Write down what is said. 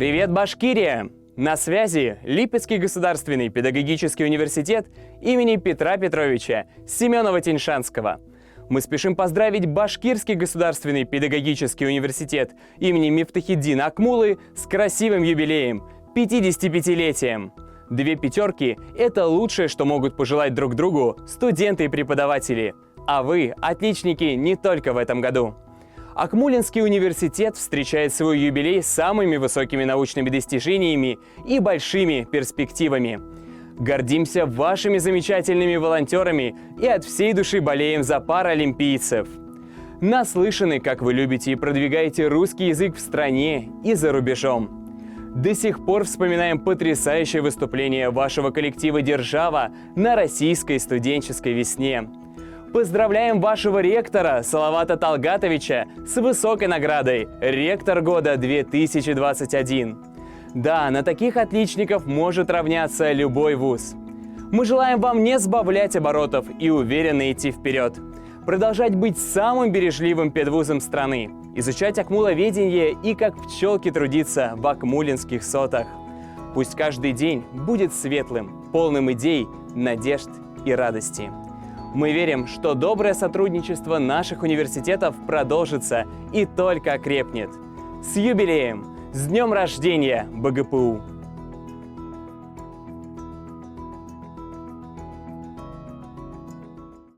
Привет, Башкирия! На связи Липецкий государственный педагогический университет имени Петра Петровича Семенова-Тиньшанского. Мы спешим поздравить Башкирский государственный педагогический университет имени Мифтахиддина Акмуллы с красивым юбилеем – 55-летием. 2 пятерки – это лучшее, что могут пожелать друг другу студенты и преподаватели. А вы – отличники не только в этом году. Акмуллинский университет встречает свой юбилей с самыми высокими научными достижениями и большими перспективами. Гордимся вашими замечательными волонтерами и от всей души болеем за паралимпийцев. Наслышаны, как вы любите и продвигаете русский язык в стране и за рубежом. До сих пор вспоминаем потрясающее выступление вашего коллектива «Держава» на российской студенческой весне. Поздравляем вашего ректора Салавата Талгатовича с высокой наградой «Ректор года 2021». Да, на таких отличников может равняться любой вуз. Мы желаем вам не сбавлять оборотов и уверенно идти вперед. Продолжать быть самым бережливым педвузом страны, изучать акмулловедение и как пчелки трудиться в акмуллинских сотах. Пусть каждый день будет светлым, полным идей, надежд и радости. Мы верим, что доброе сотрудничество наших университетов продолжится и только окрепнет. С юбилеем! С днем рождения, БГПУ!